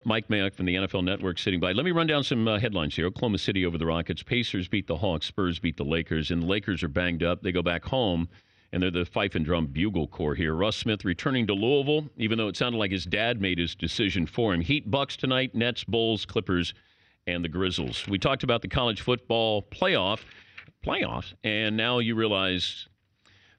Mike Mayock from the NFL Network sitting by. Let me run down some headlines here. Oklahoma City over the Rockets. Pacers beat the Hawks. Spurs beat the Lakers. And the Lakers are banged up. They go back home, and they're the fife and drum bugle corps here. Russ Smith returning to Louisville, even though it sounded like his dad made his decision for him. Heat Bucks tonight. Nets, Bulls, Clippers, and the Grizzlies. We talked about the college football playoffs, and now you realize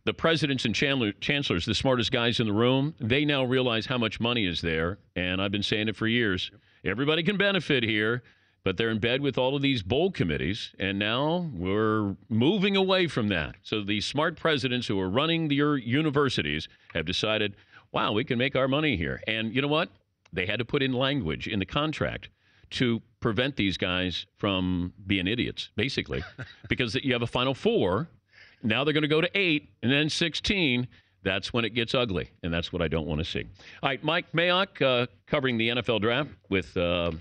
the presidents and chancellors, the smartest guys in the room, they now realize how much money is there. And I've been saying it for years. Everybody can benefit here, but they're in bed with all of these bowl committees. And now we're moving away from that. So the smart presidents who are running your universities have decided, wow, we can make our money here. And you know what? They had to put in language in the contract to prevent these guys from being idiots, basically, because you have a Final Four. Now they're going to go to 8 and then 16. That's when it gets ugly, and that's what I don't want to see. All right, Mike Mayock covering the NFL draft with how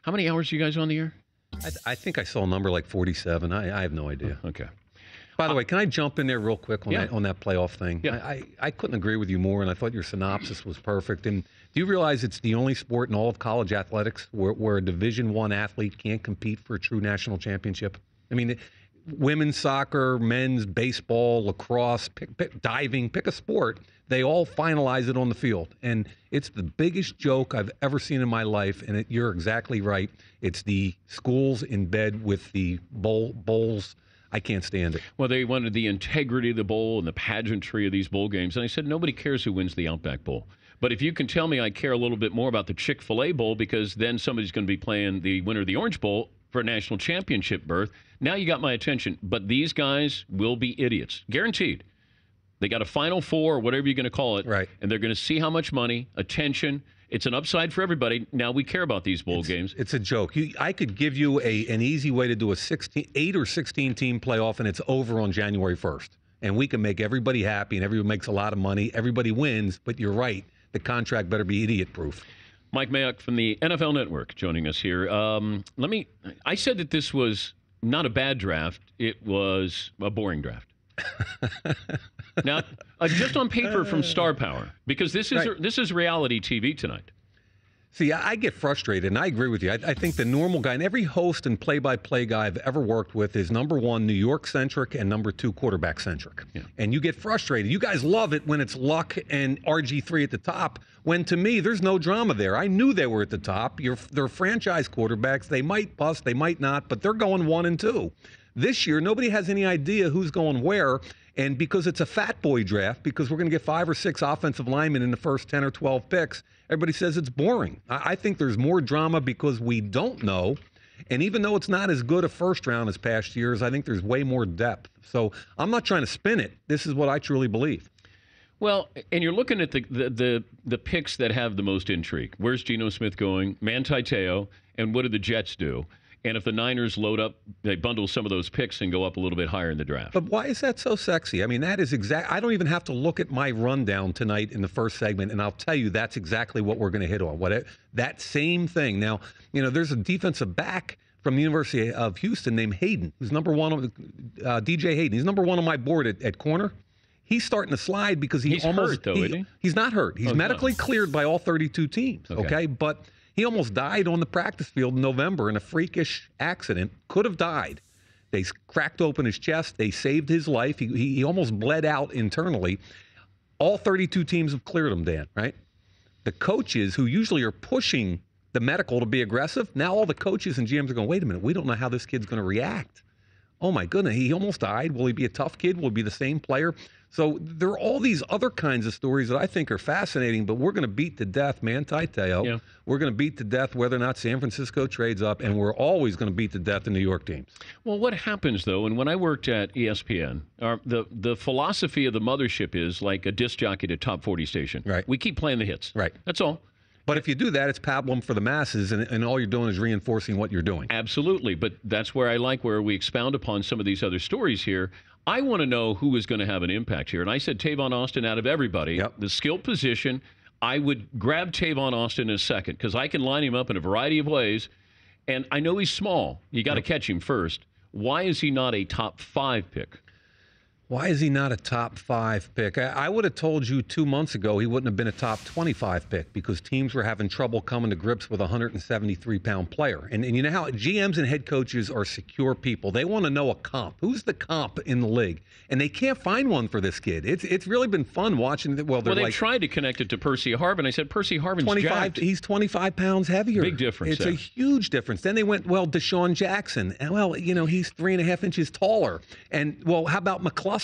many hours are you guys on the air? I think I saw a number like 47. I have no idea. Okay. By the way, can I jump in there real quick on that playoff thing? Yeah. I couldn't agree with you more, and I thought your synopsis was perfect. And do you realize it's the only sport in all of college athletics where a Division I athlete can't compete for a true national championship? I mean, women's soccer, men's baseball, lacrosse, diving, pick a sport. They all finalize it on the field. And it's the biggest joke I've ever seen in my life. And you're exactly right. It's the schools in bed with the bowls. I can't stand it. Well, they wanted the integrity of the bowl and the pageantry of these bowl games. And I said, nobody cares who wins the Outback Bowl. But if you can tell me I care a little bit more about the Chick-fil-A Bowl, because then somebody's going to be playing the winner of the Orange Bowl for a national championship berth, now you got my attention. But these guys will be idiots. Guaranteed. They got a Final Four, or whatever you're going to call it. Right. And they're going to see how much money, attention. It's an upside for everybody. Now we care about these bowl games. It's a joke. I could give you an easy way to do a 8 or 16 team playoff, and it's over on January 1st. And we can make everybody happy, and everybody makes a lot of money. Everybody wins, but you're right. The contract better be idiot-proof. Mike Mayock from the NFL Network joining us here. I said that this was not a bad draft. It was a boring draft. Now, just on paper from Star Power, because this is reality TV tonight. See, I get frustrated, and I agree with you. I think the normal guy, and every host and play-by-play guy I've ever worked with is number one, New York-centric, and number two, quarterback-centric. Yeah. And you get frustrated. You guys love it when it's Luck and RG3 at the top, when to me, there's no drama there. I knew they were at the top. They're franchise quarterbacks. They might bust, they might not, but they're going 1 and 2. This year, nobody has any idea who's going where. And because it's a fat boy draft, because we're going to get 5 or 6 offensive linemen in the first 10 or 12 picks, everybody says it's boring. I think there's more drama because we don't know. And even though it's not as good a first round as past years, I think there's way more depth. So I'm not trying to spin it. This is what I truly believe. Well, and you're looking at the picks that have the most intrigue. Where's Geno Smith going? Manti Te'o, and what do the Jets do? And if the Niners load up, they bundle some of those picks and go up a little bit higher in the draft. But why is that so sexy? I mean, that is I don't even have to look at my rundown tonight in the first segment, and I'll tell you that's exactly what we're going to hit on. That same thing. Now, there's a defensive back from the University of Houston named Hayden, who's number one, DJ Hayden. He's number one on my board at corner. He's starting to slide because he's hurt, though, isn't he? He's not hurt. He's medically cleared by all 32 teams, okay? But he almost died on the practice field in November in a freakish accident. Could have died. They cracked open his chest. They saved his life. He almost bled out internally. All 32 teams have cleared him, Dan, right? The coaches who usually are pushing the medical to be aggressive, now all the coaches and GMs are going, wait a minute, we don't know how this kid's going to react. Oh, my goodness, he almost died. Will he be a tough kid? Will he be the same player? So there are all these other kinds of stories that I think are fascinating, but we're going to beat to death Manti Te'o. Yeah. We're going to beat to death whether or not San Francisco trades up, and we're always going to beat to death the New York teams. Well, what happens, though, and when I worked at ESPN, the philosophy of the mothership is like a disc jockey at a top 40 station. Right. We keep playing the hits. Right. That's all. But if you do that, it's pablum for the masses, and all you're doing is reinforcing what you're doing. Absolutely. But that's where I like where we expound upon some of these other stories here. I want to know who is going to have an impact here. And I said Tavon Austin out of everybody. Yep. The skill position, I would grab Tavon Austin in a second because I can line him up in a variety of ways. And I know he's small. You got to catch him first. Why is he not a top 5 pick? Why is he not a top 5 pick? I would have told you 2 months ago he wouldn't have been a top 25 pick because teams were having trouble coming to grips with a 173-pound player. And you know how GMs and head coaches are secure people. They want to know a comp. Who's the comp in the league? And they can't find one for this kid. It's really been fun watching. Well, they tried to connect it to Percy Harvin. I said, Percy Harvin's 25. jacked. He's 25 pounds heavier. Big difference. It's a huge difference. Then they went, well, Deshaun Jackson. Well, he's 3.5 inches taller. And, well, how about McCluster?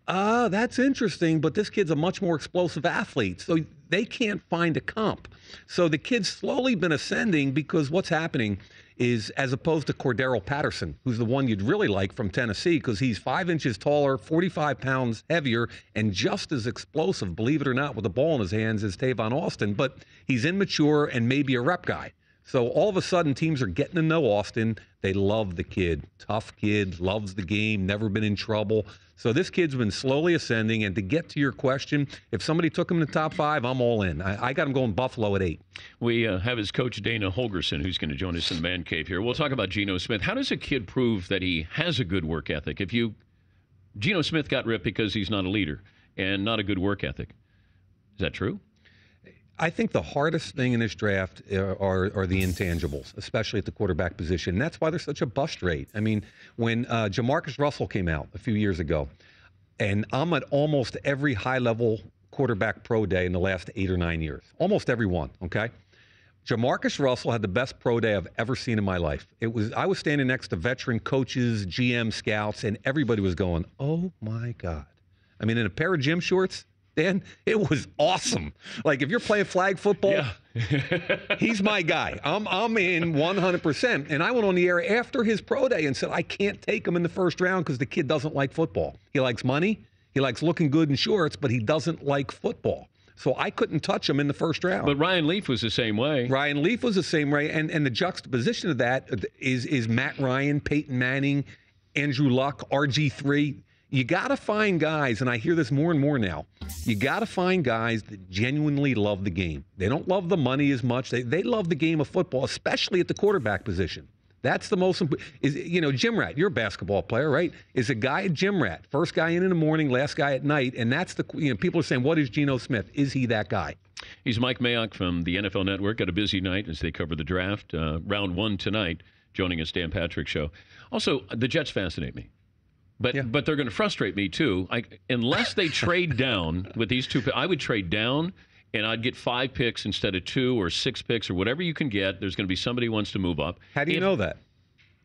That's interesting, but this kid's a much more explosive athlete, so they can't find a comp. So the kid's slowly been ascending because what's happening is, as opposed to Cordero Patterson, who's the one you'd really like from Tennessee because he's 5 inches taller, 45 pounds heavier, and just as explosive, believe it or not, with the ball in his hands as Tavon Austin, but he's immature and maybe a rep guy. So all of a sudden, teams are getting to know Austin. They love the kid. Tough kid, loves the game, never been in trouble. So this kid's been slowly ascending. And to get to your question, if somebody took him in the top 5, I'm all in. I got him going Buffalo at 8. We have his coach, Dana Holgerson, who's going to join us in the man cave here. We'll talk about Geno Smith. How does a kid prove that he has a good work ethic? Geno Smith got ripped because he's not a leader and not a good work ethic. Is that true? I think the hardest thing in this draft are the intangibles, especially at the quarterback position. And that's why there's such a bust rate. I mean, when Jamarcus Russell came out a few years ago, and I'm at almost every high-level quarterback pro day in the last 8 or 9 years, almost every one, okay? Jamarcus Russell had the best pro day I've ever seen in my life. I was standing next to veteran coaches, GM scouts, and everybody was going, oh, my God. I mean, in a pair of gym shorts, Dan, it was awesome. Like, if you're playing flag football, yeah. He's my guy. I'm in 100%. And I went on the air after his pro day and said, I can't take him in the first round because the kid doesn't like football. He likes money. He likes looking good in shorts, but he doesn't like football. So I couldn't touch him in the first round. But Ryan Leaf was the same way. Ryan Leaf was the same way. And the juxtaposition of that is Matt Ryan, Peyton Manning, Andrew Luck, RG3. You got to find guys, and I hear this more and more now, you got to find guys that genuinely love the game. They don't love the money as much. They love the game of football, especially at the quarterback position. That's the most important. Gym rat, you're a basketball player, right? Is a guy a gym rat? First guy in the morning, last guy at night. And that's people are saying, what is Geno Smith? Is he that guy? He's Mike Mayock from the NFL Network. Got a busy night as they cover the draft. Round 1 tonight, joining us, Dan Patrick Show. Also, the Jets fascinate me. But they're going to frustrate me, too. Unless they trade down with these two, I would trade down, and I'd get 5 picks instead of 2 or 6 picks or whatever you can get. There's going to be somebody who wants to move up. How do you know that?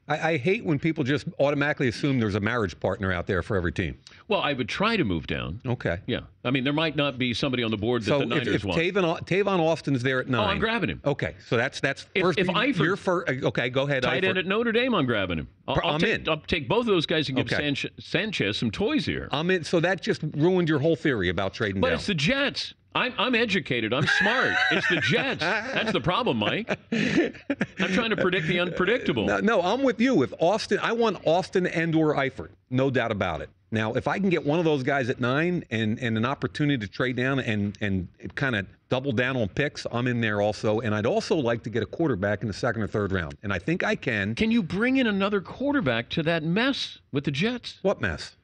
I hate when people just automatically assume there's a marriage partner out there for every team. Well, I would try to move down. Okay. Yeah. I mean, there might not be somebody on the board that the Niners want. So if Tavon Austin's there at 9. Oh, I'm grabbing him. Okay. So that's first. If Eifert, okay, go ahead. Tight end at Notre Dame, I'm grabbing him. I'll take both of those guys and give Sanchez some toys here. I'm in. So that just ruined your whole theory about trading down. But it's the Jets. I'm educated. I'm smart. It's the Jets. That's the problem, Mike. I'm trying to predict the unpredictable. No, I'm with you. If Austin, I want Austin and/or Eifert, no doubt about it. Now, if I can get one of those guys at 9 and an opportunity to trade down and kind of double down on picks, I'm in there also. And I'd also like to get a quarterback in the 2nd or 3rd round. And I think I can. Can you bring in another quarterback to that mess with the Jets? What mess?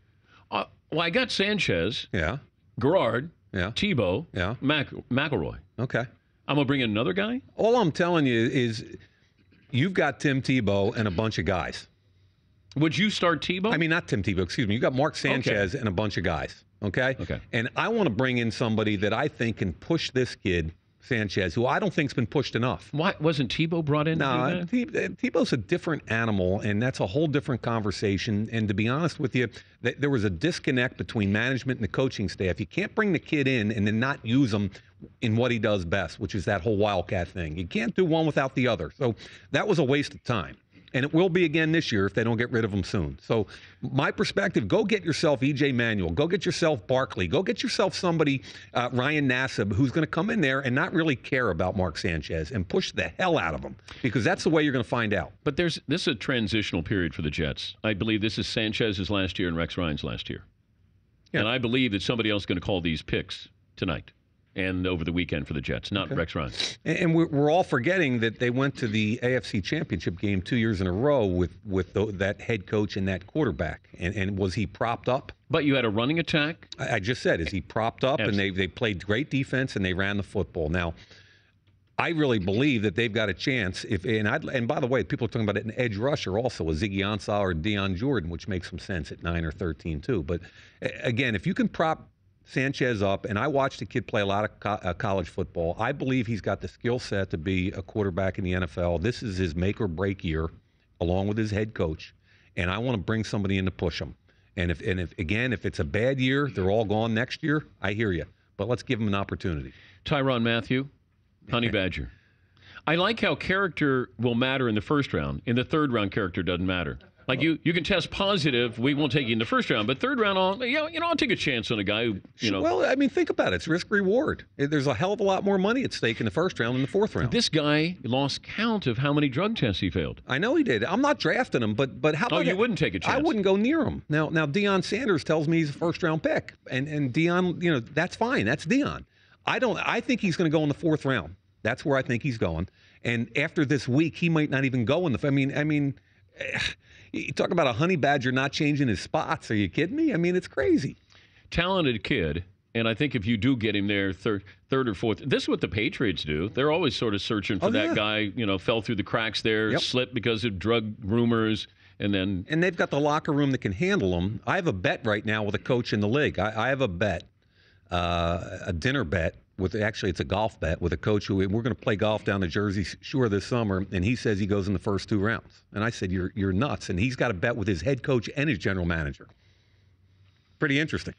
Well, I got Sanchez. Yeah. Garrard. Yeah. Tebow. Yeah. McElroy. Okay. I'm going to bring in another guy? All I'm telling you is you've got Tim Tebow and a bunch of guys. Would you start Tebow? I mean, not Tim Tebow, excuse me. You got Mark Sanchez and a bunch of guys, okay? Okay. And I want to bring in somebody that I think can push this kid, Sanchez, who I don't think's been pushed enough. Why wasn't Tebow brought in? No, Tebow's a different animal, and that's a whole different conversation. And to be honest with you, there was a disconnect between management and the coaching staff. You can't bring the kid in and then not use him in what he does best, which is that whole Wildcat thing. You can't do one without the other. So that was a waste of time. And it will be again this year if they don't get rid of him soon. So my perspective, go get yourself E.J. Manuel. Go get yourself Barkley. Go get yourself somebody, Ryan Nassib, who's going to come in there and not really care about Mark Sanchez and push the hell out of him, because that's the way you're going to find out. But this is a transitional period for the Jets. I believe this is Sanchez's last year and Rex Ryan's last year. Yeah. And I believe that somebody else is going to call these picks tonight. and over the weekend for the Jets, not Rex Ryan. And we're all forgetting that they went to the AFC Championship game 2 years in a row with that head coach and that quarterback. And was he propped up? But you had a running attack. I just said, is he propped up? Absolutely. And they played great defense and they ran the football. Now, I really believe that they've got a chance. And by the way, people are talking about an edge rusher also, a Ziggy Ansah or Deion Jordan, which makes some sense at 9 or 13 too. But again, if you can prop Sanchez up, and I watched the kid play a lot of college football, I believe he's got the skill set to be a quarterback in the NFL. This is his make or break year, along with his head coach. And I want to bring somebody in to push him. And if it's a bad year, they're all gone next year, I hear you. But let's give him an opportunity. Tyrann Mathieu. Honey Badger. I like how character will matter in the first round. In the third round, character doesn't matter. Like you can test positive. We won't take you in the first round, but third round, I'll take a chance on a guy who, Well, I mean, think about it. It's risk reward. There's a hell of a lot more money at stake in the first round than the fourth round. This guy lost count of how many drug tests he failed. I know he did. I'm not drafting him, but how about you wouldn't take a chance? I wouldn't go near him. Now Deion Sanders tells me he's a first round pick, and Deion, that's fine. That's Deion. I think he's going to go in the fourth round. That's where I think he's going. And after this week, he might not even go in the. I mean, you talk about a honey badger not changing his spots. Are you kidding me? I mean, it's crazy. Talented kid, and I think if you do get him there, third or fourth, this is what the Patriots do. They're always sort of searching for that guy. Fell through the cracks there, slipped because of drug rumors. And they've got the locker room that can handle them. I have a bet right now with a coach in the league. I have a bet, a dinner bet. It's a golf bet with a coach who we're going to play golf down the Jersey Shore this summer, and he says he goes in the first 2 rounds. And I said, you're nuts. And he's got a bet with his head coach and his general manager. Pretty interesting.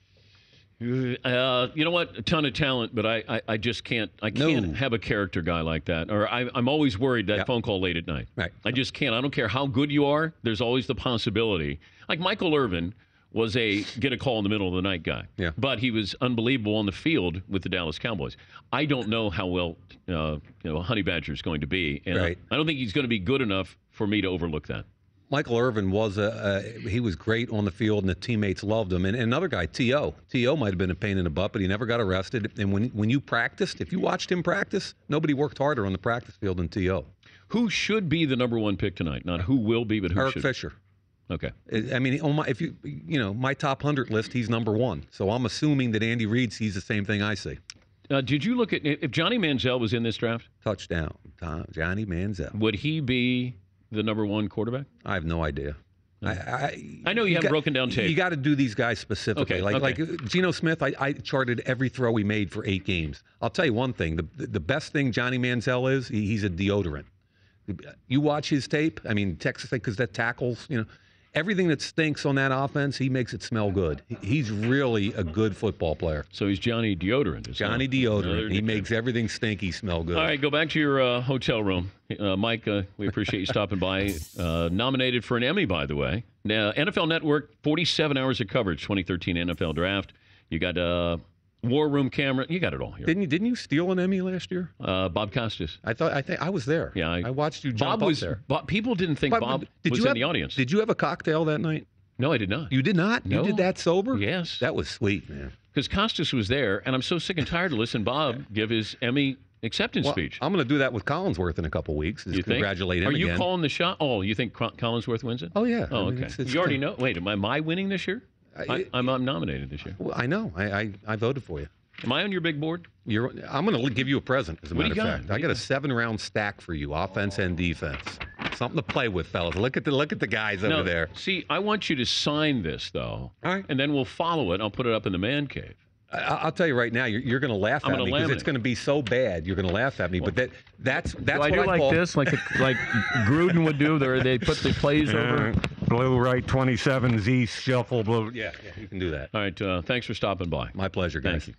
You know what? A ton of talent, but I just can't. I can't have a character guy like that. Or I'm always worried that phone call late at night. Right. I just can't. I don't care how good you are. There's always the possibility. Like Michael Irvin was a get a call in the middle of the night guy. Yeah. But he was unbelievable on the field with the Dallas Cowboys. I don't know how well Honey Badger is going to be, and right. I don't think he's going to be good enough for me to overlook that. Michael Irvin was he was great on the field, and the teammates loved him. And another guy, T.O. T.O. might have been a pain in the butt, but he never got arrested. And when you practiced, if you watched him practice, nobody worked harder on the practice field than T.O. Who should be the number one pick tonight? Not who will be, but who Eric should. Fisher. Okay. I mean, on my top 100 list, he's number 1. So I'm assuming that Andy Reid sees the same thing I see. Did you look at if Johnny Manziel was in this draft? Touchdown, Johnny Manziel. Would he be the number 1 quarterback? I have no idea. I know you haven't broken down tape. You got to do these guys specifically. Okay, like Geno Smith, I charted every throw he made for 8 games. I'll tell you one thing. The best thing Johnny Manziel is, he's a deodorant. You watch his tape, I mean, Texas, because that tackles, everything that stinks on that offense, he makes it smell good. He's really a good football player. So he's Johnny Deodorant. Johnny Deodorant. He makes everything stinky smell good. All right, go back to your hotel room. Mike, we appreciate you stopping by. Nominated for an Emmy, by the way. Now, NFL Network, 47 hours of coverage, 2013 NFL Draft. You got War Room camera. You got it all here. Didn't you steal an Emmy last year? Bob Costas. I think I was there. Yeah, I watched you jump up there. People didn't think Bob was in the audience. Did you have a cocktail that night? No, I did not. You did not? No. You did that sober? Yes. That was sweet, man. Because Costas was there, and I'm so sick and tired to listen Bob give his Emmy acceptance speech. I'm going to do that with Collinsworth in a couple weeks. You congratulate him Are you again. calling the shot? Oh, you think Collinsworth wins it? Oh, yeah. Oh, okay. You already know. Wait, am I winning this year? I'm nominated this year. Well, I know. I voted for you. Am I on your big board? I'm going to give you a present, as a matter of fact. I got a 7-round stack for you, offense and defense. Something to play with, fellas. Look at the guys over there. See, I want you to sign this, though. All right. And then we'll follow it. I'll put it up in the man cave. I'll tell you right now, you're going to laugh at me because it's going to be so bad. You're going to laugh at me, but that's do what I do like call this, like Gruden would do. They put the plays over. Blue right 27, Z shuffle blue. Yeah, you can do that. All right. Thanks for stopping by. My pleasure, guys. Thank you.